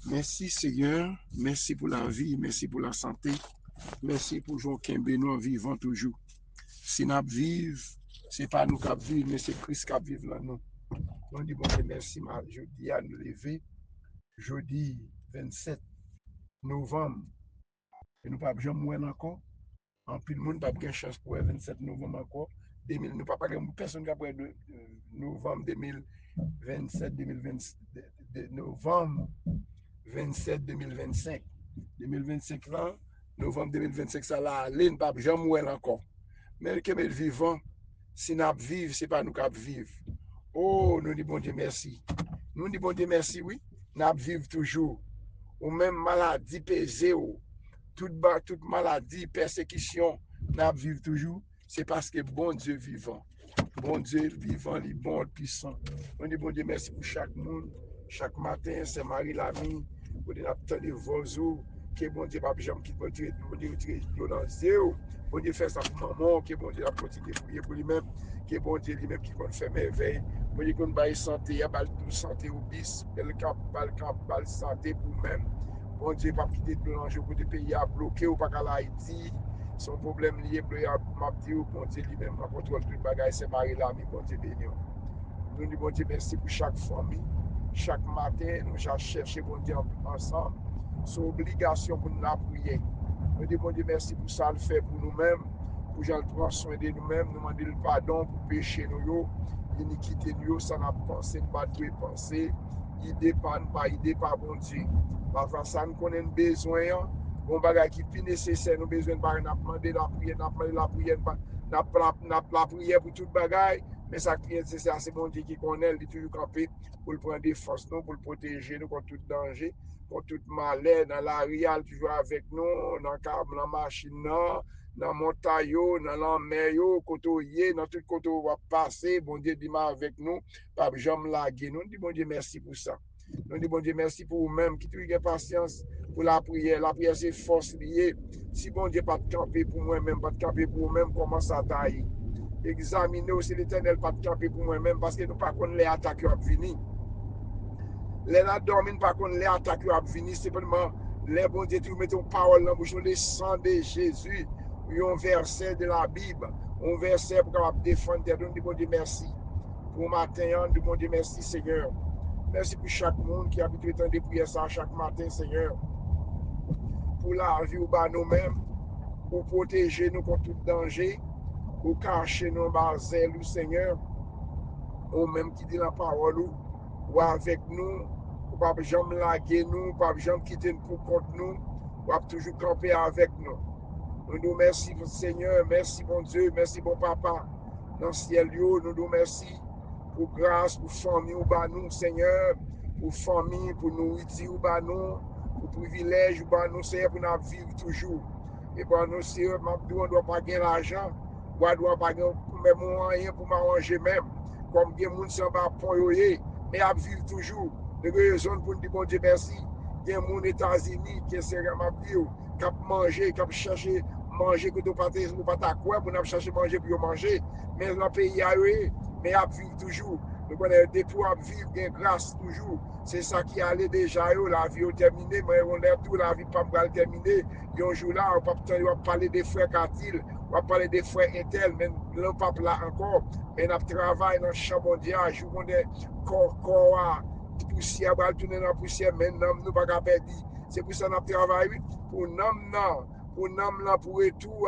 Merci Seigneur, merci pour la vie, merci pour la santé, merci pour Jean nous vivant toujours. Si nous vivons, ce n'est pas nous qui vivons, mais c'est Christ qui vit là nous. On dit bon Dieu merci, jeudi à nous lever, jeudi 27 novembre, et nous ne pouvons pas mourir encore. En plus, le monde n'a pas de chance pour le 27 novembre encore. 2000, nous ne pouvons pas personne qui a novembre 2027, 2020, novembre 27 2025. 2025 là, novembre 2025, ça là, aller, ne pas jamais mourir encore. Mais que nous vivons, si nous vivons, ce n'est pas nous qui vivons. Oh, nous disons bon Dieu merci. Nous disons bon Dieu merci, oui. Nous vivons toujours. Ou même maladie pesée, toute maladie, persécution, nous vivons toujours. C'est parce que bon Dieu vivant. Bon Dieu vivant, il est bon, puissant. On dit bon Dieu merci pour chaque monde. Chaque matin, c'est Marie Lamy, pour nous attendre vos que bon Dieu pas jamais quitte bon Dieu dans zéro. Bon Dieu fait ça pour maman, que bon Dieu a continué de prier pour lui-même, que bon Dieu lui-même qui compte faire merveille. Bon Dieu qu'on baille santé, il y a tout santé au bis, le camp, santé pour même. Bon Dieu pas quitter de l'enjeu pour des pays à bloquer ou pas qu'à l'Haïti. Son problème lié m'a dit bon Dieu lui-même m'a contrôle tout le bagage c'est Marie Lamy bon Dieu béni. Nous disons bon Dieu merci pour chaque famille. Chaque matin nous cherchons bon Dieu ensemble. C'est obligation pour nous la prier. Nous disons bon Dieu merci pour ça le fait pour nous-mêmes. Pour j'en prendre soin de nous-mêmes, nous demander le pardon pour pécher nous, l'iniquité nous, ça n'a pensé, pas de penser, idée pas bon Dieu. Parfois ça nous connaît besoin. Bon bagage qui est plus nécessaire, nous besoin de demander la prière, la prière pour toute bagaille, mais ça qui est nécessaire, c'est bon Dieu qui connaît, il est toujours campé pour le prendre des forces, nous, pour le protéger nous contre tout danger, contre tout malheur, dans la riale, toujours avec nous, dans la machine, dans la montagne, dans la mer, dans tout côté où on va passer, bon Dieu dit avec nous, pas jamais laguer. Nous disons bon Dieu merci pour ça. Nous disons bon Dieu merci pour vous-même qui avez patience pour la prière. La prière, c'est force liée. Si bon Dieu pas de camper pour moi-même, pas de camper pour vous-même, comment ça taille? Examinez aussi l'éternel, pas de camper pour moi-même, parce que nous pas connaissons les attaques qui vont venir. Les là dormir, pas connaissons les attaques qui vont venir, simplement, les bon Dieu, tu mets ton parole dans la bouche, le sang de Jésus, un verset de la Bible, un verset pour capable défendre tes dons. Bon Dieu, merci. Pour matin, bon Dieu, merci, Seigneur. Merci pour chaque monde qui habite le temps de prier ça chaque matin, Seigneur. Pour la vie ou bas nous-mêmes, pour protéger nous contre tout danger, pour cacher nos bazels, Seigneur, ou même qui dit la parole, ou avec nous, ou pas jamais laguer nous, pas jamais quitter nous pour contre nous, ou toujours camper avec nous. Nous nous merci, Seigneur, merci, bon Dieu, merci, bon Papa, dans le ciel, nous nous merci pour grâce, pour famille, ou bas nous, Seigneur, pour famille, pour nourriture, ou bas nous, pour privilège, ou bas nous, Seigneur, pour nous vivre toujours. Et pour nous, Seigneur, on ne doit pas gagner l'argent, on ne doit pas gagner même moyen pour m'arranger même, comme des gens qui sont pas pour mais à vivre toujours. De raison pour nous dire, bon Dieu, merci. Il y a des gens aux États-Unis qui sont qui manger, qui chercher manger que tu pas ta quoi pour chercher manger pour manger, mais dans le pays a mais à vivre toujours. Nous connaissons des pour vivre bien grâce toujours. C'est ça qui allait déjà, la vie est terminée, mais on est tout, la vie pas mal terminée. Un jour là, on va parler des frères Katil, on va parler des frères Intel, mais le pape là encore, mais on travaille dans le champ mondial, je vous dis, corps, poussière, va tourner dans la poussière, mais nous pas qu'à perdre. C'est pour ça qu'on travaille pour nous, pour nous là, pour tout.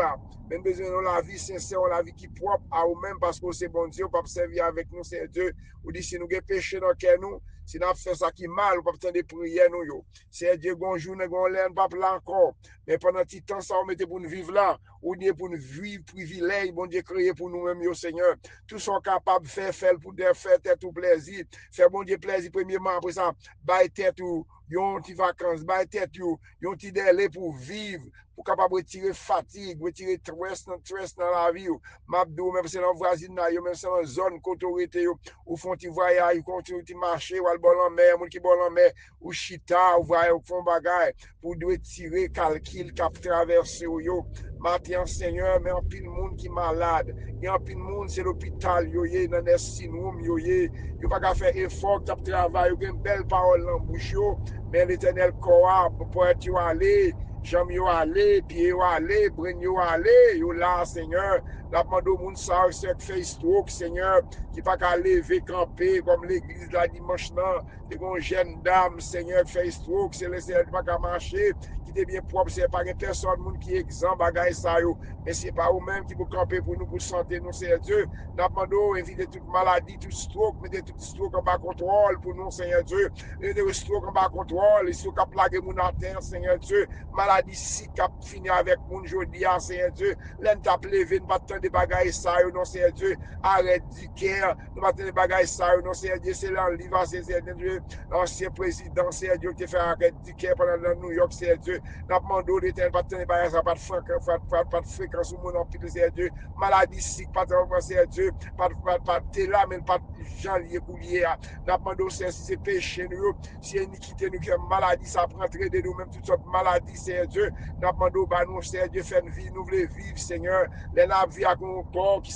Même besoin de la vie sincère, la vie qui est propre à nous-mêmes, parce que c'est bon Dieu, pas servir avec nous, c'est Dieu. Ou dit si nous avons péché dans le cœur, nous, si nous avons fait ça qui est mal, ou pas besoin de prier, nous. C'est Dieu, bonjour, nous avons l'air, pas là encore. Mais pendant tout temps, ça, on mettait pour nous vivre là, ou dit pour nous vivre privilège, bon Dieu, créé pour nous-mêmes, Seigneur. Tous sont capables de faire pour faire tête ou plaisir. Faire bon Dieu plaisir, premièrement, après ça, bailler tête ou yon ti vacances, bailler tête yon ti délai pour vivre, pour capable retirer fatigue, retirer stress dans la vie. Mabdou, même si dans le voisinage, même si dans la zone autorité, ou font ti voyage, ou continue ti marcher, ou al bon en mer, moun ki bon en mer, ou chita, ou voyage, ou font bagay, pour tirer calcul cap traverser yo. Matin, Seigneur, mais en pile monde qui malade. Il y a un pile monde, c'est l'hôpital, yo yé, dans les syndromes, yo yé. Yo pas faire effort, cap travail, yo une belle parole dans bouche yo, mais l'Éternel quoi pour être yo aller, jambes yo aller, pieds yo aller, brin yo aller, yo là, Seigneur. La demande au monde ça, c'est fait stroke, Seigneur, qui pas qu'à lever, camper, comme l'église la dimanche là, des jeune dame, Seigneur, fait stroke, c'est le Seigneur qui pas qu'à marcher, qui est bien propre, c'est pas une personne monde qui est exempt, bagaille ça yo, mais c'est pas vous-même qui vous camper pour nous, pour santé, nous, c'est Dieu. La demande éviter toute maladie, tout stroke, mettez tout stroke en bas contrôle pour nous, Seigneur Dieu. Mettez stroke en bas contrôle, les stroke à plaguer mon à terre, Seigneur Dieu. Maladie si cap fini avec mon jodi, Seigneur Dieu. L'en tape levé, nous pas des bagailles ça, non, Seigneur Dieu. Arrête du cœur, nous pas des bagailles ça, non, Seigneur Dieu. C'est là, livre, Seigneur Dieu. L'ancien président, Seigneur Dieu, qui fait arrêt du cœur pendant New York, Seigneur Dieu. N'a pas demandé d'éteindre, pas de bagailles ça, pas de fréquence, ou mon empire, Seigneur Dieu. Maladie si, pas de Seigneur Dieu. Pas de là, mais pas de gens liés pour lier. N'a pas demandé, si c'est péché, nous, si iniquité, nous, qui maladie, ça prend très de nous, même toutes sortes de maladies, Seigneur Dieu. N'a pas demandé, bah, nous, Seigneur Dieu, fait une vie, nous voulons vivre, Seigneur. Les n'a vie avec un corps qui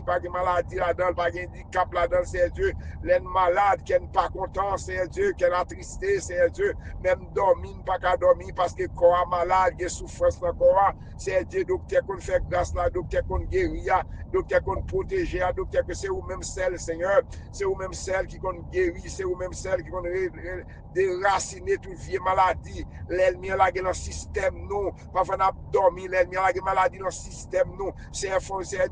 pas de maladie là-dedans, pas de handicap là-dedans, Seigneur Dieu. Les malades qui n'est pas content, Seigneur Dieu, qui est attristé, Seigneur Dieu. Même dormir, pas qu'à dormir parce que le corps malade, il y a souffrance dans le corps. Seigneur Dieu, docteur qu'on fait grâce là, docteur qu'on guérit, docteur qu'on protège, docteur que c'est vous-même celle, Seigneur. C'est vous-même celle qui qu'on guérit, c'est vous-même celle qui qu'on déraciner toute vieille maladie. L'ennemi a dans le système, nous. Parfois, on a dormi, l'ennemi a la maladie dans le système, nous. C'est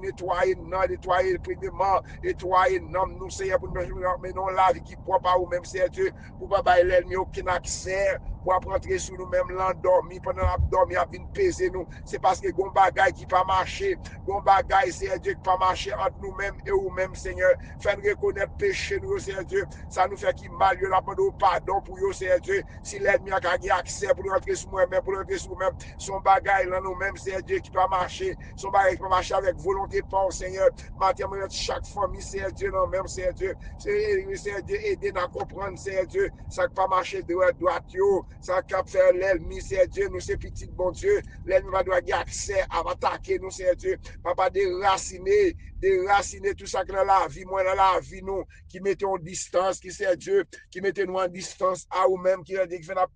nettoyer, non, nettoyer premièrement, nettoyer, non, nous, c'est pour nous, non, la vie qui propre à vous-même, c'est Dieu, pour ne pas l'ennemi aucun accès, pour rentrer sur nous-mêmes, l'endormi, pendant l'abdomen, à venir peser nous. C'est parce que gon bagay qui pas marché, gon bagay, c'est Dieu qui pas marché entre nous-mêmes et vous-même, Seigneur. Faites reconnaître péché, nous, c'est Dieu. Ça nous fait qu'il mal, la demande pardon pour vous, c'est Dieu. Si l'ennemi a gagné accès pour rentrer sur nous-mêmes, pour rentrer sur nous-mêmes, son bagay, là, nous-mêmes, c'est Dieu qui pas marché. Son bagay qui pas marché avec volonté pour Seigneur. Maintenant, chaque famille, c'est Dieu, non-même, c'est Dieu. C'est Dieu, aider à comprendre, c'est Dieu. Ça qui pas marché droit, yo. Ça qui fait l'ennemi, c'est Dieu, nous, c'est petit, bon Dieu. L'ennemi va devoir avoir accès à attaquer nous, c'est Dieu. Papa, déraciner tout ça que dans la vie, moi, dans la vie, nous, qui mettons en distance, qui c'est Dieu, qui mettons nous en distance à nous-mêmes, qui fait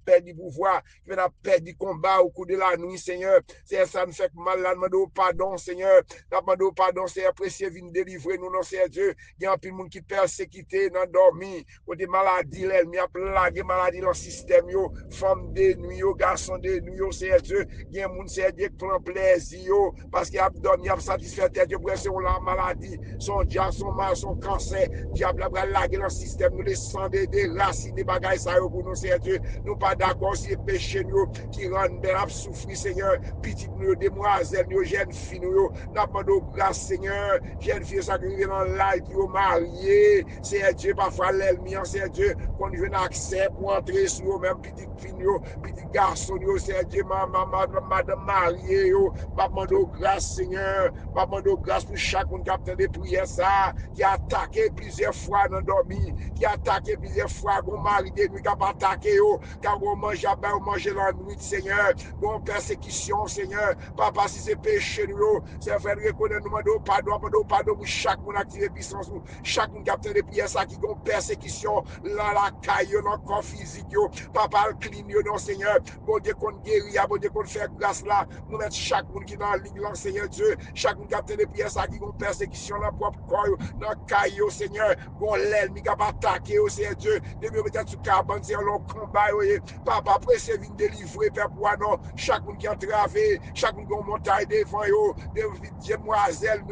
perdre du pouvoir, qui fait perdre du combat au cours de la nuit, Seigneur. C'est ça nous fait mal, là, demandons pardon, Seigneur. Demandons pardon, Seigneur, précieux, viens délivrer nous, non, c'est Dieu. Il y a un peu de monde qui persécuté, dans dormi, ou des maladies, l'ennemi a plagué maladie dans le système, yo, femme de nuit, yo, garçon de nuit, yo, c'est Dieu. Il y a un monde, c'est Dieu, qui prend plaisir, yo, parce qu'il a dormi, il a satisfait, Dieu, pour essayer la maladie, son diable, son mal, son cancer, diable a lagué dans le système, nous descendons des racines, des bagailles, ça, yo, pour nous, c'est Dieu. Nous pas d'accord, si c'est péché, nous, qui rendent belle à souffrir, Seigneur, petite nous, demoiselles, nous, jeunes filles, nous, n'a pas de grâce, Seigneur, jeunes filles, ça qui vient dans l'ail, qui sont mariées, c'est Dieu, parfois l'ennemi, c'est Dieu, qu'on vient accès pour entrer sur nous, même petite fille, petit garçon, c'est Dieu, madame mariée, pas de grâce, Seigneur, pas de grâce pour chaque monde qui a fait des prières, ça, qui a attaqué plusieurs fois dans dormi, qui a attaqué plusieurs fois, mon mari de nuit, qui a attaqué, car on mange à bain, on mange la nuit, Seigneur, bon persécution, Seigneur, papa, si c'est péché, nous, c'est faire reconnaître, nous, pardon pour chaque monde activé puissance, chaque monde qui a fait des prières, ça, qui a persécution, la caille, dans le corps physique, papa, le clean, non, Seigneur, bon Dieu, qu'on guérit, bon Dieu, qu'on fait grâce là, nous mettre chaque monde qui est dans la ligue, Seigneur Dieu, chaque monde qui a fait des prières, ça, qui a persécution, dans le propre corps, dans le caille, Seigneur, bon l'ennemi qui a attaqué, Seigneur Dieu, de mieux peut-être sous carbone, c'est un long combat, papa, précède, vient délivrer, père, pour non, chaque monde qui a entravé, chaque monde qui a montagne devant, des demoiselles,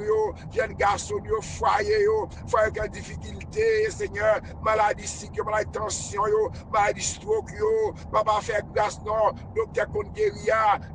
jeunes garçons, foyer, qui a difficulté, Seigneur, maladie sick, maladie tension, maladie stroke, papa, fait grâce, non, docteur qu'on guérit,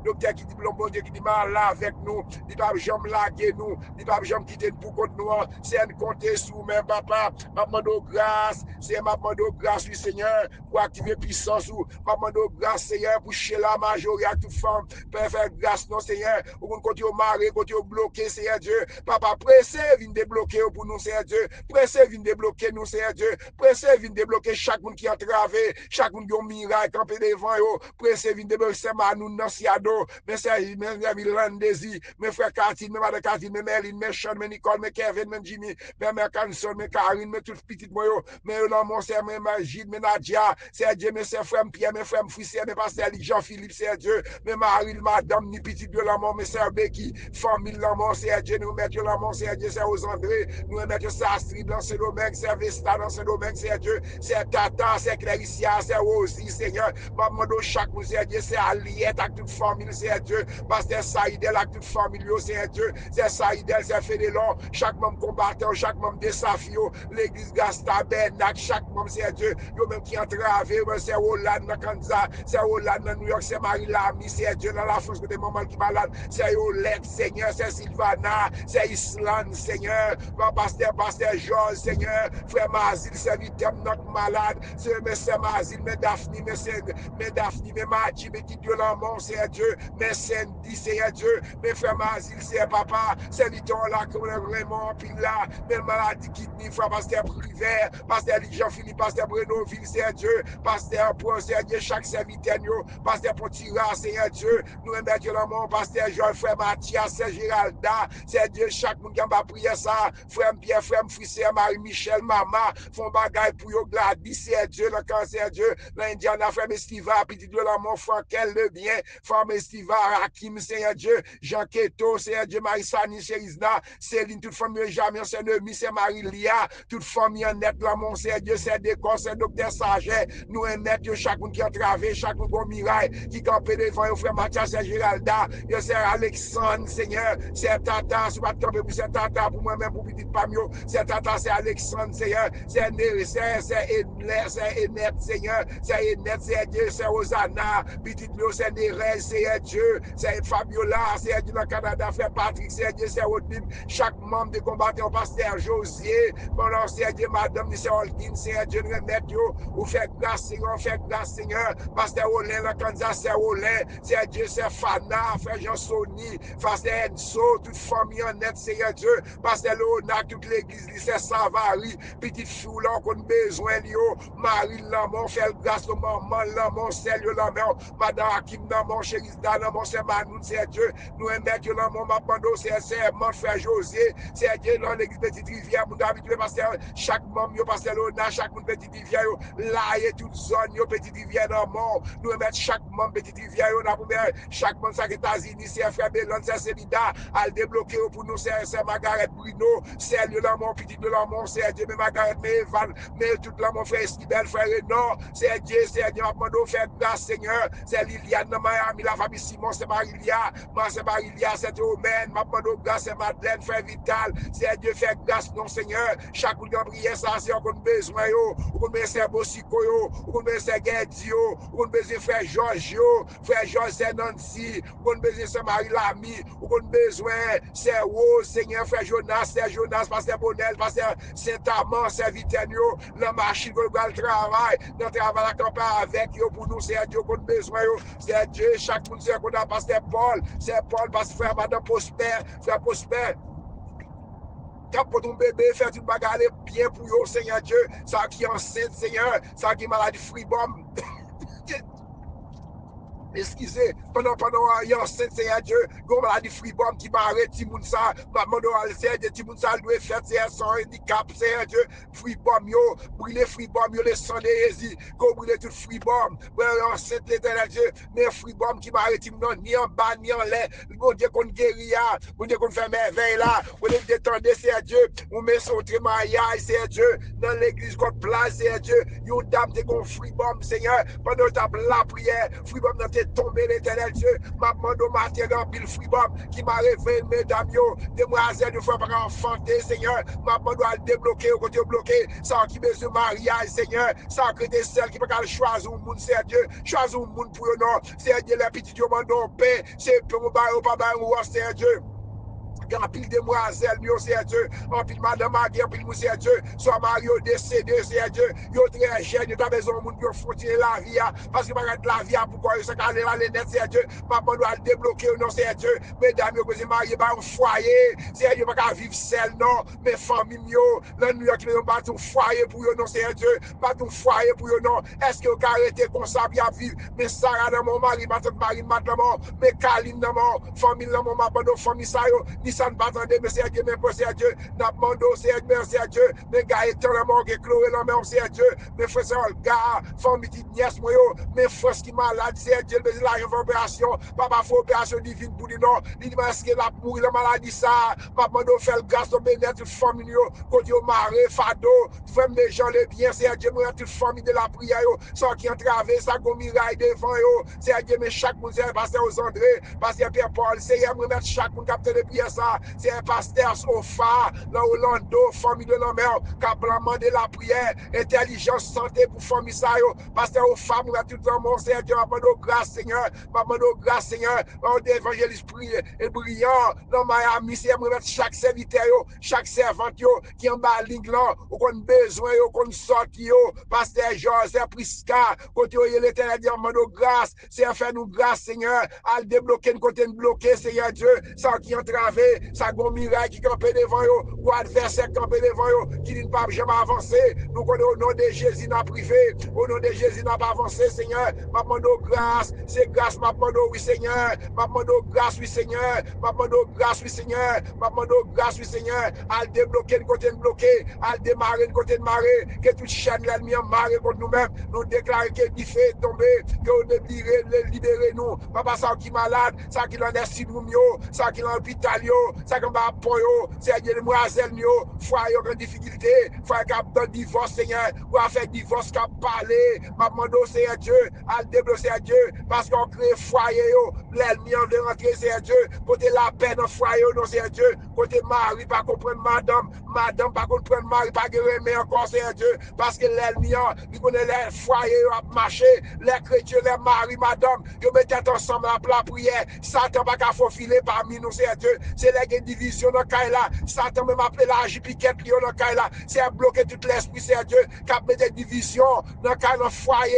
docteur qui dit, bon Dieu, qui dit, mal là avec nous, dit pas, j'aime laguer nous, dit pas, j'aime quitter quitter pour compte nous, c'est un compter sous même papa, m'a demandé grâce, c'est m'a demandé grâce, oui Seigneur, pour activer puissance, ou m'a demandé grâce, Seigneur, pour chez la majorité à toute femme, pour faire grâce, non Seigneur, ou qu'on continue marrer, continue bloquer, Seigneur Dieu, papa, pressez, viens débloquer pour nous, Seigneur Dieu, pressez, viens débloquer nous, Seigneur Dieu, pressez, viens débloquer chaque monde qui est entravé, chaque monde qui a un miracle, campé devant eux, pressez, viens débloquer, c'est nous, non, siado, mais c'est, mais Landesi, mes frères Cathy, mes madame Cathy, mes Merlin, mes Sean, mes Nicole, mes Kevin, mes Jimmy, mes mères Canson, mes Karine, mes toutes petites moyens, mes Lamont, c'est mes Magid, mes Nadia, c'est Dieu, mes frères Pierre, mes frères Frissé, mes pasteurs Jean-Philippe, c'est Dieu, mes Marie, madame, ni petite de Lamont, mes sœurs Becky, famille Lamont, c'est Dieu, nous mettons Lamont, c'est Dieu, c'est aux André, nous mettons Sastri dans ce domaine, c'est Vesta dans ce domaine, c'est Dieu, c'est Tata, c'est Claricia, c'est Rosie, Seigneur, maman de chaque nous, c'est Dieu, c'est Aliette, avec toute famille, c'est Dieu, pasteur Saïdel, avec toute famille, c'est Dieu, c'est Saïdel, c'est Fédélon, chaque membre combattant, chaque membre désafiant, l'église Gastabernac, chaque membre, c'est Dieu, yo même qui entravé, c'est Hollande dans Kansas, c'est Hollande dans New York, c'est Marie Lamy, c'est Dieu dans la France, des mamans qui malade, c'est Yolette, Seigneur, c'est Sylvana, c'est Islande, Seigneur, pasteur Georges, Seigneur, frère Mazil, c'est Vitem, notre malade, c'est M. Mazil, mais Daphne, mais Daphne, mais Madji, mais Dieu l'amour, c'est Dieu, mais Sandy, c'est Dieu, mes frères Mazil, c'est papa, c'est Viton là, comme vraiment, puis là, mais maladie kidney, frère pasteur Privé, pasteur Jean-Philippe, pasteur Brenoville, c'est Dieu, pasteur Point, c'est Dieu, chaque serviteur, pasteur Pontira, c'est Dieu, nous aimons Dieu l'amour, pasteur Joël, frère Mathias, c'est Géralda, c'est Dieu, chaque monde qui a prié ça, frère Pierre, frère Frissé, Marie-Michel, maman, font bagaille pour yo Gladys, c'est Dieu, le cancer, Dieu, l'Indiana, frère Estiva, petit Dieu l'amour, Frankel, le bien, frère Estiva, Hakim, Seigneur Dieu, Jean Keto, Seigneur Dieu, Marie-Sani, Chérisna, Céline, toute famille, Jamie, c'est Nemi, c'est Marie-Lia, toute famille en net, là, mon Seigneur Dieu, c'est Décor, c'est Docteur Saget, nous aimons chaque monde qui a travaillé, chaque monde qui a miraille, qui campé devant, frère Mathias, c'est Géralda, c'est Alexandre, Seigneur, c'est Tata, si vous ne campez pour c'est Tata, pour moi-même, pour petite Pamio, c'est Tata, c'est Alexandre, Seigneur, c'est Enet, Seigneur, c'est Enet, c'est Dieu, c'est Osana, petite Mio, c'est Nérez, c'est Dieu, c'est Fabiola, c'est Dieu, dans le Canada, frère Patrick, c'est Dieu, c'est Odin, chaque membre de combattant, pasteur Josier, pendant c'est Dieu, madame, c'est Olkin, c'est Dieu, nous remettre, ou fait grâce, Seigneur, pasteur Olin, le Kansas, c'est Olin, c'est Dieu, c'est Fana, frère Jean-Sony, pasteur Enso, toute famille en net, Seigneur Dieu, pasteur Léonard, toute l'église, c'est Savary, petite fou, là, qu'on a besoin, Marie Lamont, fait grâce au maman Lamont, c'est le Lamont, madame Hakim Lamont, Chérisda Lamont, c'est Manoun, c'est Dieu, nous aimons Dieu Lamont, Mapando, c'est mon frère José, c'est Dieu, dans l'église Petite Rivière, mon habitué, parce que chaque membre, pasteur Léonard, chaque monde Petite Rivière, là, et toute zone, Petite Rivière dans le monde, nous aimons chaque membre Petite Rivière, chaque membre, c'est États-Unis, c'est frère Bélon, c'est Célida, à le débloquer pour nous, c'est Margaret Bruno, c'est le Lamont, Petit de Lamont, c'est Dieu, mais Margaret, mais Evan, mais tout Lamont, frère Esquibel, frère Renaud, c'est Dieu, Mapando, fait grâce, Seigneur, c'est Liliane, Miami, la famille Simon, c'est Marilia, c'est Marilia, c'est Omen, Mapando, grâce, c'est Madeleine, frère Vital, c'est Dieu, fait grâce, non, Seigneur, chaque coup de prière, ça, c'est qu'on besoin, ou qu'on besoin, c'est Bossico, ou qu'on besoin, c'est Guedio, ou qu'on besoin, frère George, c'est Nancy, ou qu'on besoin, c'est Marie Lamy, ou qu'on besoin, c'est Rose, Seigneur, frère Jonas, c'est Jonas, pasteur Bonnel, pasteur Saint-Amand, c'est Vitenio, la machine, qu'on va le travail, notre travail à camper avec eux, pour nous, c'est Dieu qu'on a besoin, c'est Dieu, chaque monde, c'est qu'on a pasteur Paul, c'est Paul, pasteur frère Madame Prosper, frère Prosper, quand pour ton bébé, faire une bagarre bien pour eux, Seigneur Dieu, ça qui est enceinte, Seigneur, ça qui est maladie freebomb. Excusez, pendant un enceinte, Seigneur Dieu, comme on a dit freebomb qui m'arrête, Timounsa, maman doit le faire, Timounsa doit faire, c'est son handicap, Seigneur Dieu, freebomb, yo, brûler freebomb, yo, les sang de Jésus, qu'on brûle tout freebomb, enceinte, l'éternel Dieu, mais freebomb qui m'arrête, Timoun, ni en bas, ni en l'air, bon Dieu qu'on guérit, bon Dieu qu'on fait merveille là, on est détendu, Seigneur Dieu, on met son trémaillage, Seigneur Dieu, dans l'église qu'on place, Seigneur Dieu, yon dame de qu'on freebomb, Seigneur, pendant la prière, freebomb dans tes tombé l'éternel Dieu, ma demande au matin dans pile freebomb qui m'a révélé, mesdames, demoiselles de fois par enfanter, Seigneur, ma demande à débloquer au côté bloqué, sans qui besoin de mariage, Seigneur, sans que des celles qui peuvent choisir un monde, c'est Dieu, choisir un monde pour eux, non, c'est Dieu, les petits dieux, mon paix, c'est pour mon bail, pas bail, c'est Dieu. grand pile demoiselles, Seigneur Dieu, en pile madame Magui, en pile Seigneur Dieu, soit Mario décédé, Seigneur Dieu, yo très jeune, yo t'as besoin de monde pour frontier la vie, parce que la vie, pourquoi ça aller aller net, Seigneur Dieu, maman doit débloquer, non, Seigneur Dieu, mesdames, yo, que marié par un foyer, Seigneur Dieu, pas vivre seul, non, mes familles, yo, le New York, yo, pas ton foyer pour yo, non, Seigneur Dieu, pas ton foyer pour yo, non, est-ce que vous arrêtez comme ça, bien vivre, mais Sarah dans mon mari, pas ton mari, maintenant, mais Kaline dans mon famille, dans mon mabando, famille, ça, yo, ni ça ne pas attendre, mais Seigneur Dieu, mais pour Seigneur Dieu, n'a demandé, Seigneur Dieu, mais gars, étant la mort, Chloé, non, mais Seigneur Dieu, mes frères, gars, famille, petite nièce, moi, yo, mes frères qui malade, Seigneur Dieu, mais la réverbération, papa, faut opération divine pour lui, non, il dit, est-ce que la mourir, la maladie, ça, papa, nous fait le gaz, on bénit toute famille, yo, côté au maré, fado, frère, mes gens, les biens, Seigneur Dieu, moi, toute famille de la prière, yo, sans qui entravé, ça, go miraille devant, yo, Seigneur Dieu, mais chaque monde, c'est pasteur aux André, pasteur Pierre Paul, Seigneur, me mettre chaque monde capteur de prière, ça, c'est un pasteur Sofa, dans Orlando, famille de la mère, qui a demandé la prière, intelligence, santé pour famille, ça, yo, pasteur aux femmes, tout le monde, Seigneur Dieu, m'appelle grâce, Seigneur, m'appelle grâce, Seigneur, on évangéliste et brillant, dans Miami, Seigneur, me mettre chaque serviteur, yo, chaque servante, yo, qui en bas ligne là, ou qu'on besoin, yo, qu'on sorti, yo, pasteur Georges, c'est Prisca, côté yo, l'éternel dit, m'appelle grâce, Seigneur, fais-nous grâce, Seigneur, à débloquer, une côté bloqué, Seigneur Dieu, ça qui entravé, ça gon miraille qui campait devant yo, ou adversaire campé devant yo, qui ne pas jamais avancer, nous connaissons au nom de Jésus, n'a privé, au nom de Jésus, n'a pas avancé, Seigneur, m'appelle grâce, c'est grâce, m'appelle oui, Seigneur, m'appelle grâce, oui, Seigneur, m'appelle grâce, oui, Seigneur, m'appelle grâce, oui, Seigneur, à débloquer, le côté bloqué, à démarrer, le côté de marée, que toute chaîne l'ennemi en marée contre nous-mêmes, nous déclarer que du fait est tombé, que on libérer nous, papa, ça qui malade, ça qui l'en est syndrome, ça qui l'en hôpital, ça qui va pour yo, c'est des demoiselles, frère, yo, grande difficulté, frère, qui a dans divorce, Seigneur, ou a fait divorce, qui a parlé, maman, Seigneur Dieu, à débloquer, Dieu, parce qu'on crée foyer, l'ennemi en veut rentrer, Seigneur Dieu, côté la paix dans foyer, non, Seigneur Dieu, côté mari, pas comprendre madame, pas comprendre mari, pas guérir, mais encore, Seigneur Dieu, parce que l'ennemi, il connaît les foyers, à marcher, les chrétiens, les maris, madame, ils mettent ensemble à la prière, Satan pas qu'à faufiler parmi nous, Seigneur Dieu, c'est les divisions dans le là, Satan même appelé la jipiquette, dans le là, c'est à bloquer tout l'esprit, Seigneur Dieu, qui a mis des divisions dans le foyer,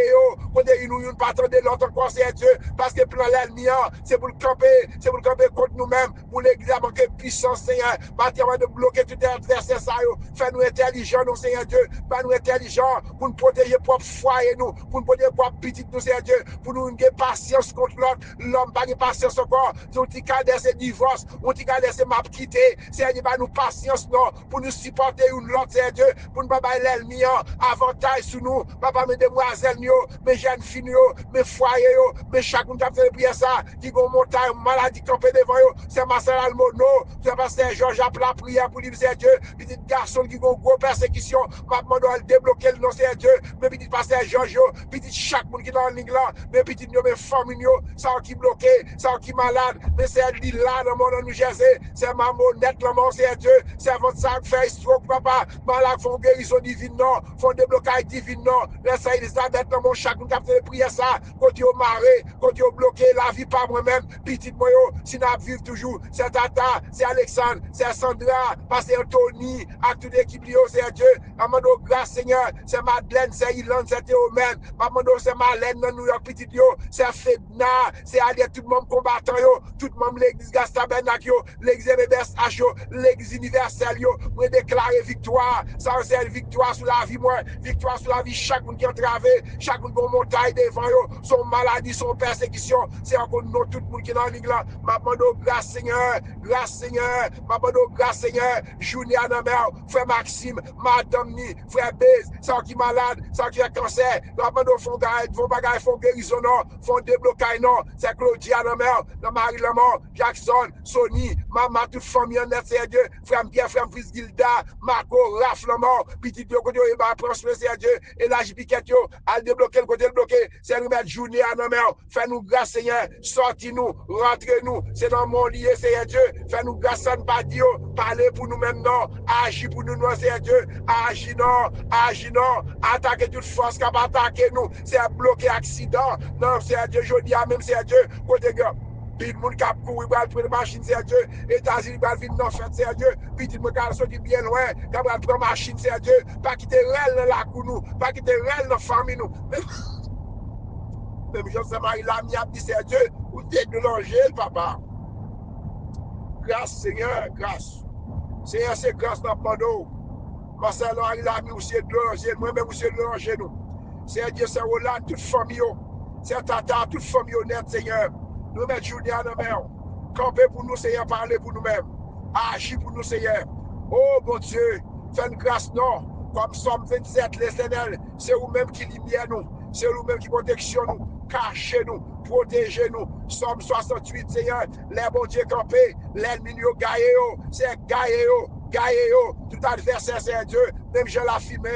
côté nous, nous pas attendre l'autre encore, Seigneur Dieu, parce que plan l'ennemi, c'est pour le camper contre nous-mêmes, pour l'église à manquer puissance, Seigneur, bâtiment de bloquer tout adversaire, ça, fais-nous intelligents, nous, Seigneur Dieu, pas nous intelligents, pour nous protéger propre foyer, nous, pour nous protéger propre petit, nous, Seigneur Dieu, pour nous avoir patience contre l'autre, l'homme pas de patience encore, si on t'y garde ses divorces, on t'y garde ses map quitter, Seigneur Dieu, pas nous patience, non, pour nous supporter une l'autre, Seigneur Dieu, pour nous pas l'ennemi, avantage sur nous, papa, mes demoiselles, mes jeunes filles, mes foyers, mes chaque monde qui a fait prier ça, qui ont montagne, maladie campée devant eux, c'est Marcel Almono, c'est pasteur Georges a la prière pour lui, Seigneur Dieu, petit garçon qui ont gros persécution, maman doit débloquer le nom, Seigneur Dieu, mais petit pasteur Georges, petit chaque monde qui est dans la ligne là, mes petits, mes familles, ça qui bloqué, ça qui malade, mais c'est elle là dans mon New Jersey, c'est ma monette, là, mon Seigneur Dieu, c'est votre sac, fait stroke, papa, malade, font guérison divine, non, font déblocage divine, non, laissez Elisabeth dans mon chaque monde qui a fait prier ça, côté au maré, côté au bloqué, la vie pas moi-même, petit moi, si nous vivons toujours, c'est Tata, c'est Alexandre, c'est Sandra, pasteur Anthony, à toute l'équipe, c'est Dieu, Amando grâce Seigneur, c'est Madeleine, c'est Ilan, c'est Théomène, Amando c'est Malène, dans New York, petit c'est Fedna, c'est aller tout le monde combattant, tout le monde l'église Gastabenak, l'église MBSH, l'église universelle, moi déclarer victoire, ça c'est une victoire sur la vie, moi, victoire sur la vie, chaque monde qui est entravé, chaque monde qui a montagne devant, son maladie, son persécution, c'est encore nous, tout le monde qui est dans la ligne là, Amando grâce Seigneur, Amando grâce Seigneur, Julien Namel, frère Maxime, Madame Ni, frère Bez, ça qui est malade, ça qui a cancer, Amando font bagaille, font guérison, font déblocage, non, c'est Claudia Namel, Marie Lamont, Jackson, Sony, maman, toute famille en net, c'est Dieu, frère Pierre, frère Fils Gilda, Marco, Raph Lamont, petit Dieu, côté il va prendre c'est Dieu, et là, je piquette, à débloquer, le côté bloqué, c'est nous mettre journée à Namel, fais-nous grâce, Seigneur, sortis-nous, rentrez-nous, c'est dans mon lieu, c'est Dieu, fais-nous grâce, sans pas Dieu, parlez pour nous-mêmes, non, agis pour nous, non, c'est Dieu, agis, non, attaquez toute force qui va attaquer nous, c'est bloquer accident, non, c'est Dieu, je dis, même c'est Dieu, côté gars. Puis le monde qui a couru, il va prendre machine, c'est Dieu. États-Unis, il va venir dans fête, c'est Dieu. Puis il me garde sorti bien loin, il va prendre machine, c'est Dieu. Pas quitter réel dans la cour, nous. Pas quitter réel dans la famille, nous. Même José-Marie Lamy a dit, c'est Dieu. Ou déclencher, papa. Grâce, Seigneur, grâce. Seigneur, c'est grâce dans le monde. Marcelo Henri Lamy, aussi déclencher. Moi-même, aussi déclencher, nous. Seigneur Dieu, c'est Roland, toute famille. C'est Tata, toute famille honnête, Seigneur. Nous mettons journée à nos mains. Camper pour nous, Seigneur, parler pour nous-mêmes. Agir pour nous, Seigneur. Oh, mon Dieu, fais une grâce, non. Comme Somme 27, l'Éternel, c'est vous-même qui lumière nous. C'est vous-même qui protection nous. Cachez-nous, protégez-nous. Somme 68, Seigneur, les bon Dieu campés, l'ennemi nous gagne, c'est gagne, tout adversaire, c'est Dieu. Même je la filme,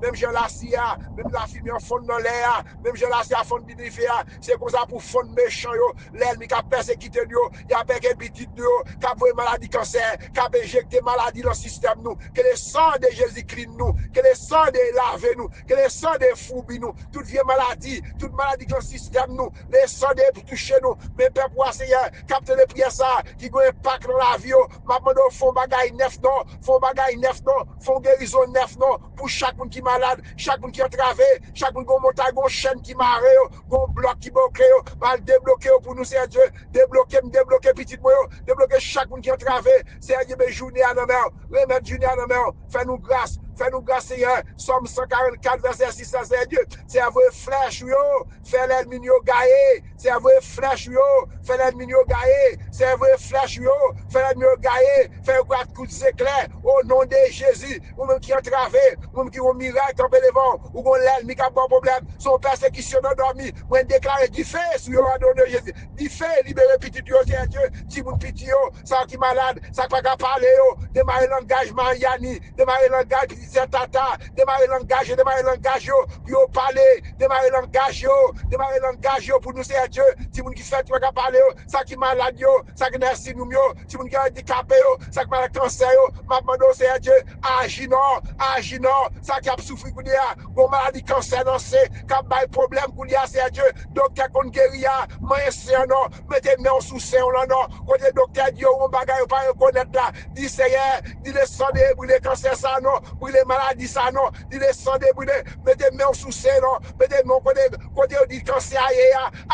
même je la sia, même la filme en fond dans l'air, même je la sia en fond de l'hiver. C'est comme ça pour fond méchant, l'ennemi qui a persécuté nous, il a persécuté petit nous, qui a vu maladie cancer, qui a injecté maladie dans le système nous. Que le sang de Jésus clean nous, que le sang de lave nous, que le sang de fourbi nous, toute vieille maladie dans le système nous, le sang de toucher nous, mais peuple Seigneur, capte les prières ça, qui a un impact dans la vie, maintenant font bagaille neuf non, font bagaille neuf non, font guérison neuf non, pour chaque monde qui est malade, chaque monde qui est entravé, chaque monde qui a montagne, qui a chaîne qui marre, qui a bloc qui bloqué, mal débloqué pour nous, c'est Dieu, débloquer, petit moi, débloquer chaque monde qui est entravé, c'est Dieu, journée à nos mains, remettre journée à nos mains, fais-nous grâce, Seigneur. Somme 144, verset 6, c'est Dieu. C'est à vos flèches, yo. Fais l'ennemi yo gailler. C'est à vos flèches, yo. Fais l'ennemi yo gailler. C'est à vos flèches, yo. Fais l'ennemi yo gailler. Fais un coup d'éclair au nom de Jésus. Ou même qui entravé, ou même qui ont miracle tomber devant, ou qu'on l'ennemi qui a pas de problème. Son persécution endormi. Moi, déclarer du feu sur le nom de Jésus. Du feu, libérer petit yo, c'est Dieu. Si vous petit yo, ça qui malade, ça qui pas parler yo. Démarrer l'engagement, Yanni. Démarrer l'engagement. C'est Tata, démarrer langage, pour parler, démarrer langage, pour nous, c'est Dieu. Si vous qui fait, tu vas parler, ça qui malade, ça qui n'est si nous, si vous qui est handicapé, ça qui malade cancer, maintenant, c'est Dieu. Agis non, ça qui a souffert, bon maladie cancer, non, c'est, qui a problème, c'est Dieu. Docteur, qu'on guérit, mais c'est non, mettez main sous sein, non, côté docteur, Dieu, on bagaille, pas reconnaître là, dis Seigneur, dis le sang de brûler cancer, ça, non, brûler maladie ça non, dit les sang débrûlé, mettez main sous sein non, mettez main côté dit cancer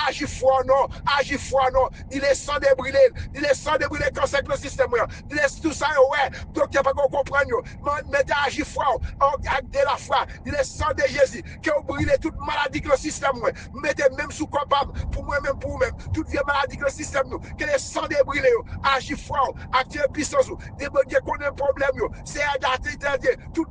agis fort non, dit les sang débrûlé, cancer le système dit les tout ça ouais, docteur pas comprendre mettez agis fort, de la foi, dit les sang de Jésus, qui ont brûlé toute maladie que le système mettez même sous coupable pour moi-même, toute vieille maladie que le système nous, que les sang débrûlé, agis fort, active puissance, des bon Dieu qu'on a un problème c'est toute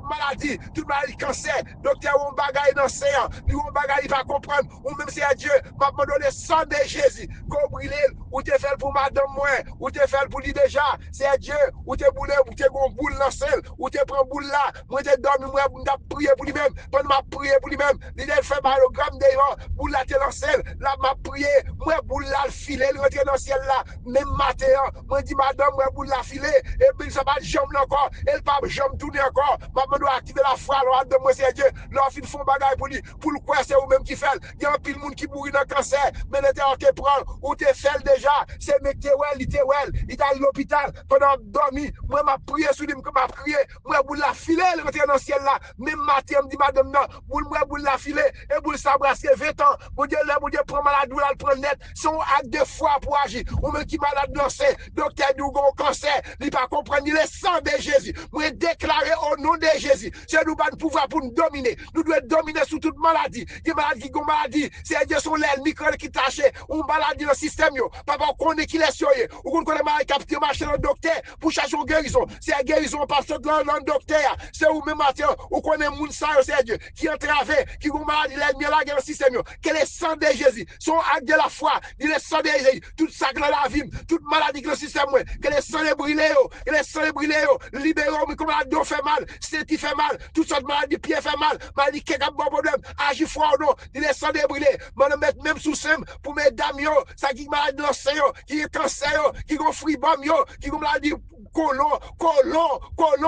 maladie, cancer, docteur, on bagaille dans séant, lui on bagaille pas comprendre, ou même c'est à Dieu, m'a donné le sang de Jésus, qu'on brûle, ou t'es fait pour madame moi, ou t'es fait pour lui déjà, c'est à Dieu, ou t'es boulé, ou t'es gon boule dans sel, ou t'es prend boule là, moi t'es dormi, moi m'a prié pour lui-même, pendant m'a prié pour lui-même, il a fait malogramme devant, boule là t'es dans sel, là m'a prié, moi boule là le filet, il rentre dans le ciel là, même matin, moi dit madame, moi boule là filet, et puis ça va jambe encore, elle pas jambe tourner encore, m'a doit activer la foi, alors de moi c'est Dieu, leur fin font bagaille pour lui, pour le quoi c'est vous-même qui fait, il y a un pile monde qui mourit dans le cancer, mais le terre qui prend, ou t'es fait déjà, c'est mec t'es well, il est à l'hôpital, pendant dormi, moi m'a prié sur lui, m'a prié, moi boule la filet, elle rentre dans le ciel là, même matin, me dit madame non, moi boule la filet, et boule ça brasser 20 ans, mon Dieu prend malade, ou le prend net, son acte de foi pour agir, ou même qui malade dans c'est, docteur du gros cancer, il pas comprendre, il est sang de Jésus, moi déclarer au nom de Jésus, c'est nous pas de pouvoir pour nous dominer, nous devons dominer sous toute maladie, des maladies qui ont maladie, c'est Dieu son l'aile, micro qui tâche, ou maladie dans le système, papa, on connaît qui est soyez, ou on connaît maladie capté, marcher dans le docteur, pour chercher une guérison, c'est la guérison, pas sur le docteur, c'est où même matin, ou connaît moun sa, c'est Dieu, qui entravé, qui ont maladie, l'ennemi là, dans le système, quel est sang de Jésus, son acte de la foi, il est sang de Jésus, tout ça que la vie, toute maladie que le système, quel est sang de brûlé, quel est sang de brûlé, libérons, mais comme la dos fait mal, c'est tête qui fait mal, toutes sortes de maladies, pieds fait mal, maladie qui a bon problème, agit froid ou non, il est sans débriller, je mettre même sous sem pour mesdames, ça qui malade dans le qui est cancer, qui ont fribom, qui ont maladie colon,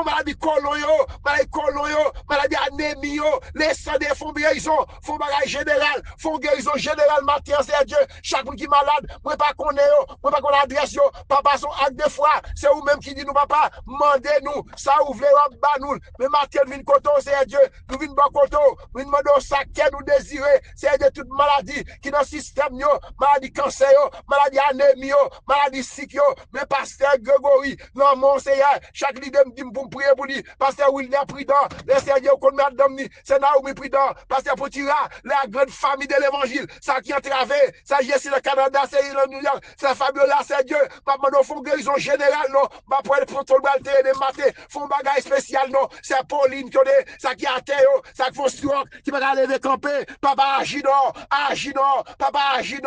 maladie colon, maladie anémie, les sangs des fonds guérison, font bagage général, font guérison générale, matin, c'est Dieu, chaque monde qui est malade, moi pas connaît, moi pas connaît adresse, papa son acte de foi, c'est vous même qui dit nous, papa, mandez-nous, ça ouvre les bas nous, mais matin, vin coton, c'est Dieu, nous vin bon coton, nous demandons ça qu'est nous désirer, c'est Dieu, toute maladie qui dans le système, maladie cancer, maladie anémie, maladie sick, mais pasteur Grégory, non, mon Seigneur, chaque leader me dit pour prier pour lui, pasteur William Prudent, les Seigneur, qu'on madame, c'est Naomi Prudent, pasteur Potira, la grande famille de l'évangile, ça qui a travé, ça y est, c'est le Canada, c'est le New York, c'est Fabiola, c'est Dieu, papa, nous font guérison générale, non, pas pour le protocole, des matés, font bagage spécial, non, c'est Pauline, qui ça qui a terre, ça qui font stroke, qui va lever camper, papa, agis non, papa, agis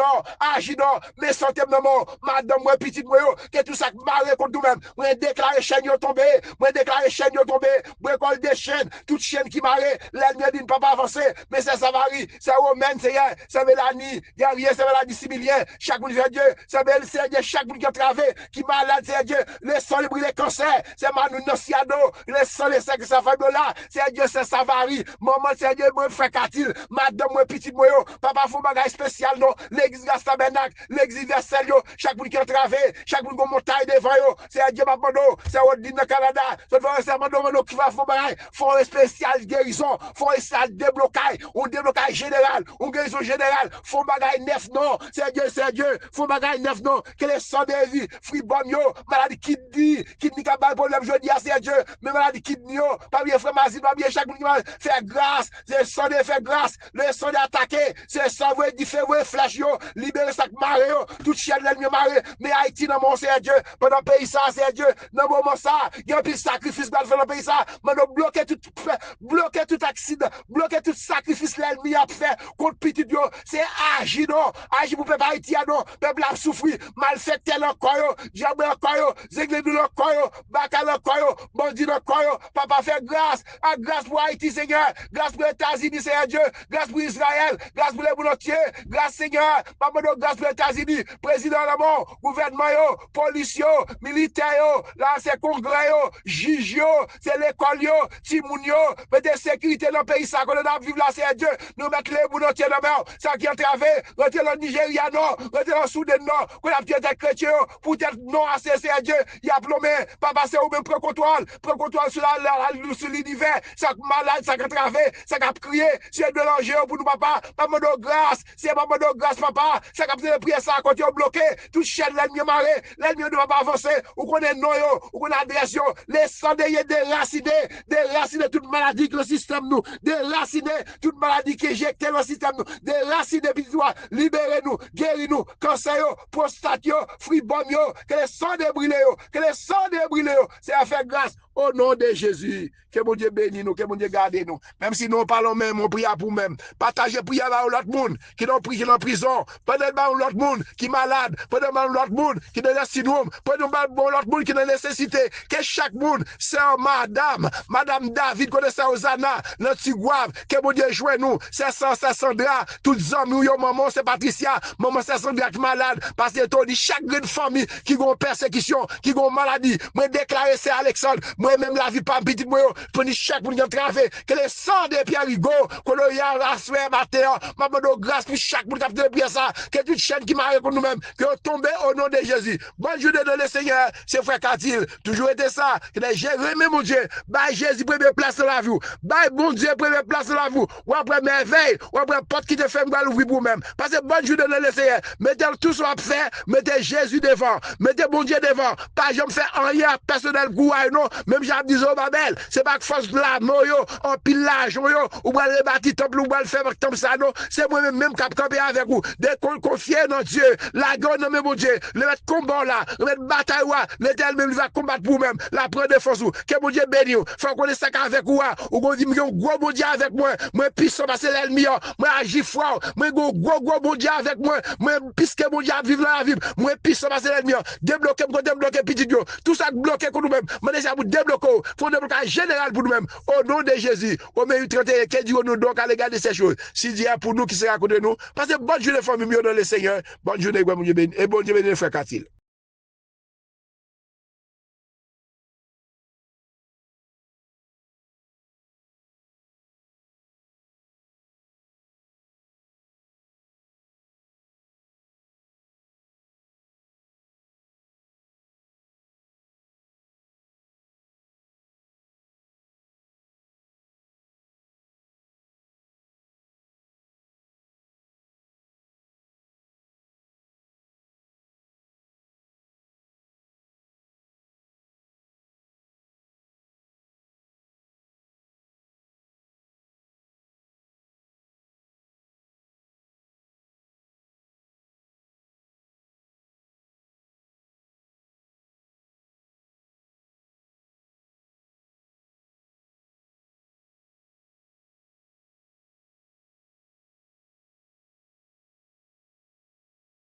non, mais santé, maman, madame, moi, petite, moi, que tout ça marre contre nous-mêmes, moi, déclaré chaîne tombé, moi, déclaré chaîne tombé, moi, école des chaînes, toute chaîne qui marre, l'ennemi dit ne peut pas avancer, mais c'est Savary, c'est Romaine, c'est Mélanie, il n'y a rien, c'est Mélanie Similien, chaque monde fait Dieu, c'est Belle, c'est Dieu, chaque monde qui a travaillé, qui malade, c'est Dieu, les sangs, les cancers, c'est Manu Nociado, les sangs, les secs, c'est Fabiola, c'est Dieu, c'est Savary, maman, c'est Dieu, moi, frère Katil, madame, moi, petite, moi, papa, faut bagage spécial, non, l'église Gastabenac, l'église universelle, chaque monde qui a travaillé, chaque monde qui a montagne devant, c'est Dieu, Mabando, c'est Odin de Canada, c'est Mabando qui va faire bagage, font un spécial guérison, font un spécial déblocage, un déblocage général, une guérison générale, font bagage neuf, non, c'est Dieu, font bagage neuf, non, que les sangs de vie, fribom, maladie kidney qui a pas de problème, je dis c'est Dieu, mais maladie kidney, pas bien frère Mazine, pas bien chaque monde qui va faire grâce, c'est sang de faire grâce, le sang d'attaquer, c'est sang de différer flash, libérer chaque marée, toute chaîne l'ennemi marée, mais Haïti, non, mon c'est Dieu, pendant le pays ça, c'est Dieu, dans le moment ça, il y a un petit sacrifice dans le pays ça, maintenant bloquer tout accident, bloquer tout sacrifice l'ennemi a fait contre petit Dieu, c'est agir non, agir pour peuple haïtien non, peuple a souffert, mal fait tel encore, diable encore, zéglé de encore, bacal encore, bandit encore, papa fait grâce, à grâce pour Haïti Seigneur, grâce pour les États-Unis Seigneur Dieu, grâce pour Israël, grâce pour les boulottiers, grâce Seigneur, papa grâce pour les États-Unis, président la mort, gouvernement police militaire là c'est congrès juge c'est l'école timoun mettez sécurité dans le pays ça qu'on a vivre là c'est Dieu nous mettre les boulottiers dans la ça qui a travé rentrer dans le Nigeria non rentrer dans le Soudan non qu'on a peut-être chrétien pour être non assez c'est Dieu il a plombé papa c'est ou même prend contrôle sur l'univers ça malade ça qui a travé ça qui a crié c'est de l'enjeu pour nous papa de grâce c'est pas de grâce papa ça qui a prié ça quand tu as bloqué toute chaîne l'ennemi maré l'ennemi ne va pas avancer ou qu'on est non ou qu'on a adresse les sangs déraciner toute maladie que le système nous déraciner toute maladie qui éjecte le système nous déraciner pitois libérez-nous guéris-nous cancer prostate fribom que les sangs débrilés c'est à faire grâce au nom de Jésus, que mon Dieu bénisse nous, que mon Dieu garde nous. Même si nous parlons même, on prie pour même. Partagez prière avec l'autre monde qui est en prison. Prenez l'autre monde qui est malade. Prenez l'autre monde qui est dans le syndrome. Prenez l'autre monde qui est dans la nécessité. Que chaque monde, c'est Madame David, connaît ça aux Anna, notre Tigouave, que mon Dieu joue nous. C'est Sandra, toutes les hommes, maman, c'est Patricia, maman, c'est Sandra qui est malade. Parce que tu dis chaque grande famille qui a une persécution, qui a une maladie. Moi, déclarer c'est Alexandre. Moi-même, la vie pas petit, moi, pour chaque monde qui a travaillé, que les sangs de Pierre Rigaud, qu'on a rassuré matin, maman de grâce pour chaque monde qui a fait ça, que toute chaîne qui m'a contre nous-mêmes, que tombe au nom de Jésus. Bonne journée de le Seigneur, c'est frère Katil, toujours été ça, que j'ai remis mon Dieu, bah Jésus première place dans la vie, bah bon Dieu première place dans la vie, ou après merveille, ou après porte qui te fait mal ouvrir pour vous-même. Parce que bonne journée de le Seigneur, mettez tout ce qu'on fait, mettez Jésus devant, mettez bon Dieu devant, pas jamais faire rien personnel pour non. Même j'ai dit au Babel, c'est pas que force de la mort, en pile l'argent, ou bien le bâtir temple, ou bien le faire comme ça, non. C'est moi-même qui cap camper avec vous. Dès qu'on confie dans Dieu, la gueule dans mon Dieu, le mettre combat là, le mettre bataille, l'éternel même va combattre pour même, la preuve de force, que mon Dieu bénisse, faut qu'on ait ça avec vous, ou qu'on dit, un gros bon Dieu avec moi, moi puissant parce que l'ennemi, moi agis fort, moi gros bon Dieu avec moi, moi puisque mon Dieu vivre la vie, moi puissant parce que l'ennemi, débloquer petit Dieu, tout ça bloqué contre nous-mêmes, mais déjà vous débloquer, faut débloquer général pour nous-mêmes. Au nom de Jésus, au milieu 31, que Dieu nous donc à l'égard de ces choses. Si Dieu a pour nous qui sera à côté de nous, parce que bonne journée, famille, dans le Seigneur, bonne journée, et bon Dieu béni, frère Katil.